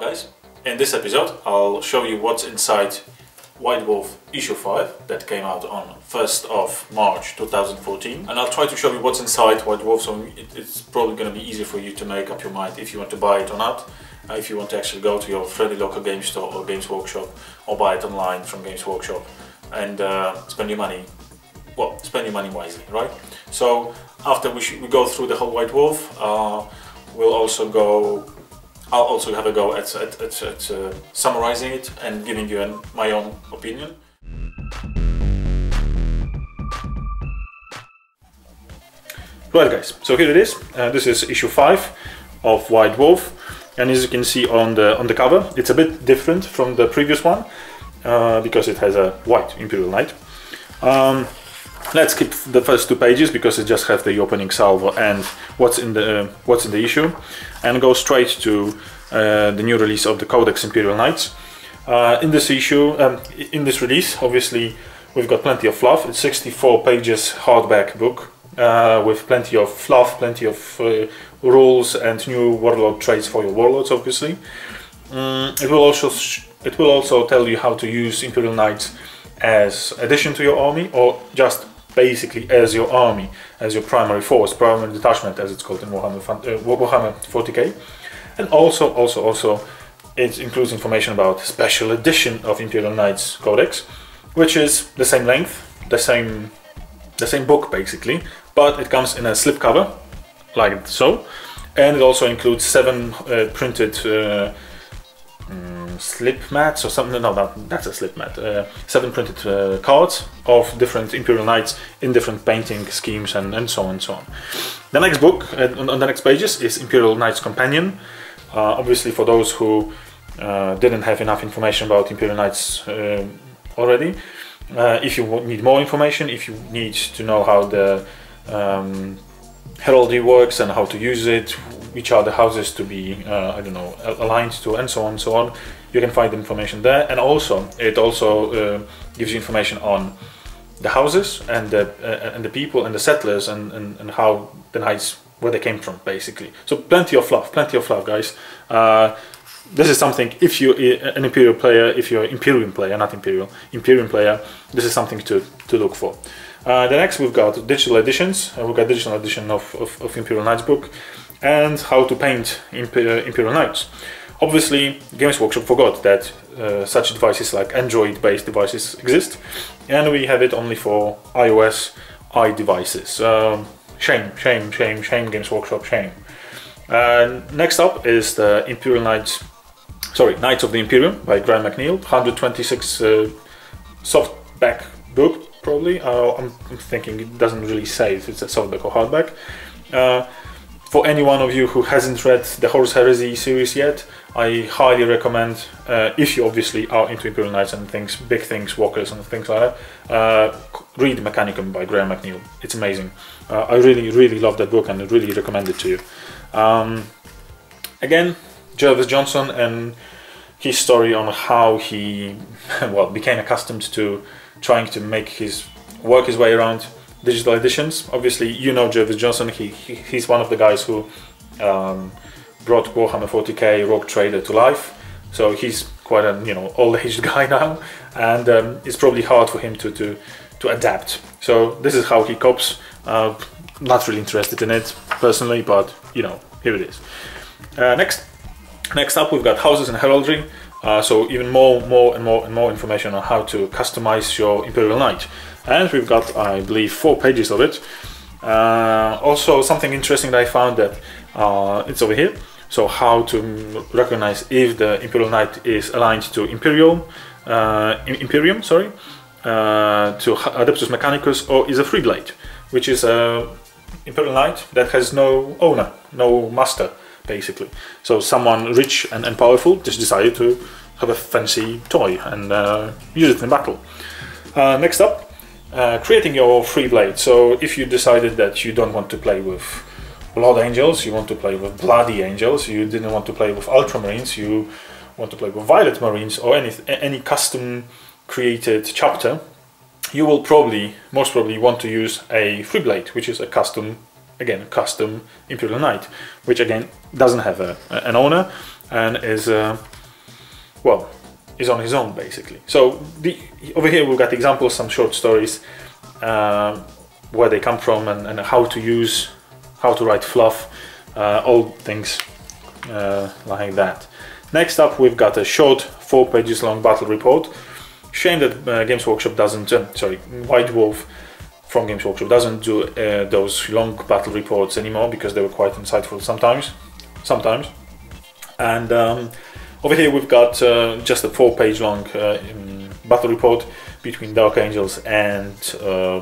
guys, in this episode I'll show you what's inside White Dwarf issue 5 that came out on 1st of March 2014, and I'll try to show you what's inside White Dwarf, so it's probably going to be easier for you to make up your mind if you want to buy it or not, if you want to actually go to your friendly local game store or Games Workshop, or buy it online from Games Workshop and spend your money wisely, right? So after we go through the whole White Dwarf, I'll also have a go at summarizing it and giving you my own opinion. Right guys, so here it is. This is issue 5 of White Dwarf, and as you can see on the cover, it's a bit different from the previous one because it has a white Imperial Knight. Let's skip the first 2 pages because it just has the opening salvo and what's in the issue, and go straight to the new release of the Codex Imperial Knights. In this issue, in this release, obviously we've got plenty of fluff. It's 64 pages hardback book with plenty of fluff, plenty of rules and new warlord traits for your warlords. Obviously, it will also tell you how to use Imperial Knights as addition to your army, or just basically as your army, as your primary force, primary detachment as it's called in Warhammer 40k. And also it includes information about special edition of Imperial Knights Codex, which is the same length, the same book basically, but it comes in a slipcover like so, and it also includes 7 printed slip mats or something. No, that's a slip mat. 7 printed cards of different Imperial Knights in different painting schemes and so on and so on. The next book on the next pages is Imperial Knights Companion. Obviously, for those who didn't have enough information about Imperial Knights already, if you need more information, if you need to know how the heraldry works and how to use it, which are the houses to be aligned to, and so on, you can find the information there. And also it gives you information on the houses and the people and the settlers and how the knights, where they came from basically. So plenty of fluff guys. This is something, if you're an Imperial player, if you're Imperium player, not Imperium player, this is something to look for. The next we've got digital editions. We've got digital edition of Imperial Knights book and how to paint Imperial Knights. Obviously, Games Workshop forgot that such devices like Android-based devices exist, and we have it only for iOS devices. Shame, Games Workshop, shame. Next up is the Knights of the Imperium by Graham McNeil, 126 softback book, probably. I'm thinking it doesn't really say if it's a softback or hardback. For any one of you who hasn't read the Horus Heresy series yet, I highly recommend, if you obviously are into Imperial Knights and things, big things, walkers and things like that, read Mechanicum by Graham McNeil. It's amazing. I really love that book and I really recommend it to you. Again, Jervis Johnson and his story on how he became accustomed to trying to work his way around digital editions. Obviously, you know Jervis Johnson. He's one of the guys who brought Warhammer 40k Rogue Trader to life. So he's quite an old-aged guy now, and it's probably hard for him to adapt. So this is how he copes. Not really interested in it personally, but here it is. Next up, we've got houses and heraldry. So even more information on how to customize your Imperial Knight. And we've got, I believe, 4 pages of it. Also, something interesting that I found that it's over here. So how to recognize if the Imperial Knight is aligned to Imperium, to Adeptus Mechanicus, or is a free blade, which is a Imperial Knight that has no owner, no master, basically. So someone rich and powerful just decided to have a fancy toy and use it in battle. Next up, creating your free blade. So if you decided that you don't want to play with Blood Angels, you want to play with Bloody Angels, you didn't want to play with Ultramarines, you want to play with Violet Marines, or any custom created chapter, you will most probably want to use a free blade, which is a custom Imperial Knight, which again doesn't have an owner, and is well, is on his own basically. So over here we've got examples, some short stories, where they come from, and how to write fluff, all things like that. Next up, we've got a short 4 pages long battle report. Shame that Games Workshop doesn't, sorry, White Dwarf from Games Workshop doesn't do those long battle reports anymore, because they were quite insightful sometimes. And over here we've got just a 4-page long battle report between Dark Angels and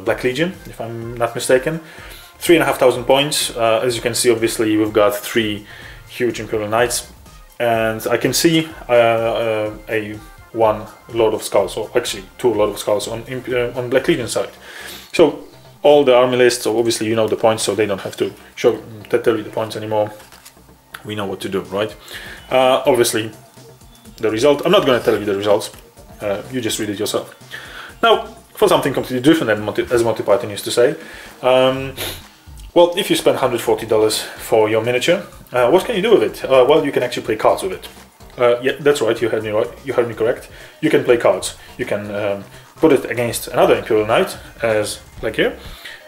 Black Legion, if I'm not mistaken. 3,500 points. As you can see, obviously we've got 3 huge Imperial Knights, and I can see one Lord of Skulls, or actually 2 Lord of Skulls on Black Legion side. So all the army lists, so obviously you know the points, so they don't have to tell you the points anymore. We know what to do, right? Obviously the result, I'm not going to tell you the results, you just read it yourself. Now, for something completely different than as Monty Python used to say, well, if you spend $140 for your miniature, what can you do with it? Well, you can actually play cards with it. Yeah, that's right, you heard me right. You heard me correct. You can play cards. You can put it against another Imperial Knight, as like here,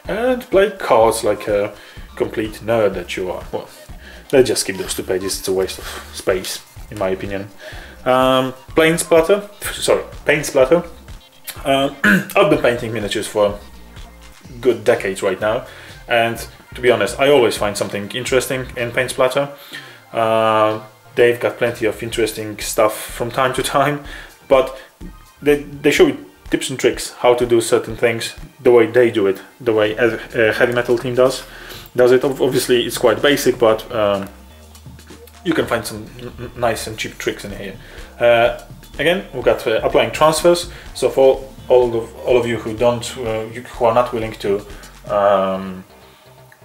and play cards like a complete nerd that you are. Well, let's just skip those 2 pages. It's a waste of space, in my opinion. Paint splatter. I've been painting miniatures for good decades right now, and to be honest, I always find something interesting in paint splatter. They've got plenty of interesting stuff from time to time, but they show you tips and tricks how to do certain things the way they do it, the way a heavy metal team does it. Obviously it's quite basic, but you can find some nice and cheap tricks in here. Again, we've got applying transfers. So for all of you who who are not willing to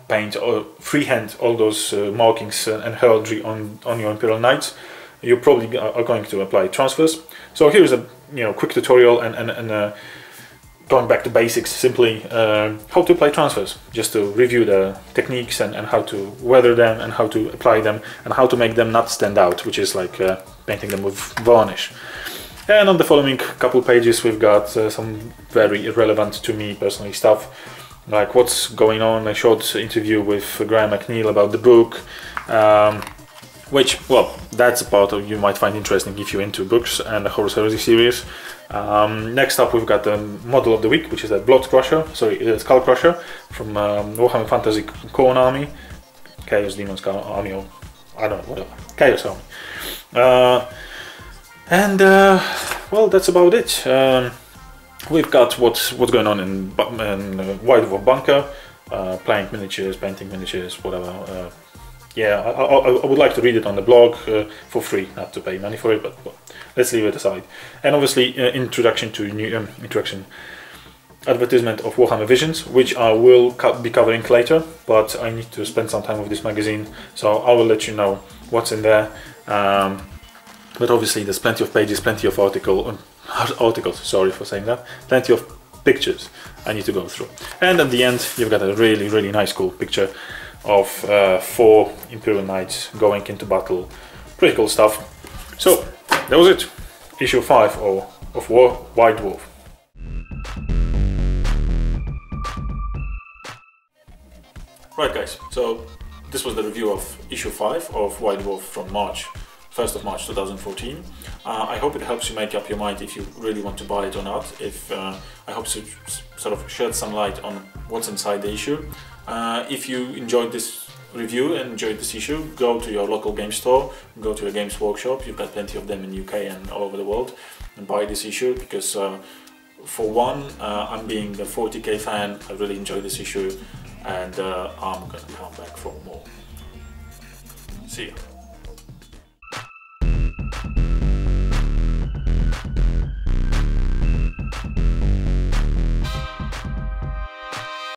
paint or freehand all those markings and heraldry on your Imperial Knights, you probably are going to apply transfers. So here's a quick tutorial and going back to basics, simply how to apply transfers, just to review the techniques and how to weather them and how to apply them and how to make them not stand out, which is like painting them with varnish. And on the following couple pages we've got some very irrelevant to me personally stuff, like what's going on, a short interview with Graham McNeil about the book, which, well, that's a part of you might find interesting if you're into books and the Horus Heresy series. Next up we've got the model of the week, which is a Skull Crusher from Warhammer Fantasy Khorne Army, Chaos Demons Army, or I don't know, whatever, Chaos Army. Well, that's about it. We've got what's going on in White Dwarf Bunker, playing miniatures, painting miniatures, whatever. Yeah, I would like to read it on the blog for free, not to pay money for it, but well, let's leave it aside. And obviously, introduction to new advertisement of Warhammer Visions, which I will be covering later, but I need to spend some time with this magazine, so I will let you know what's in there. But obviously, there's plenty of pages, plenty of articles, sorry for saying that, plenty of pictures I need to go through. And at the end, you've got a really, really nice, cool picture of 4 Imperial Knights going into battle. Pretty cool stuff. So, that was it. Issue 5 of White Dwarf. Right guys, so this was the review of issue 5 of White Dwarf from March 1st of March 2014. I hope it helps you make up your mind if you really want to buy it or not. I hope to sort of shed some light on what's inside the issue. If you enjoyed this review and enjoyed this issue, go to your local game store, go to a Games Workshop, you've got plenty of them in UK and all over the world, and buy this issue, because for one, I'm being the 40k fan, I really enjoy this issue, and I'm gonna come back for more. See ya.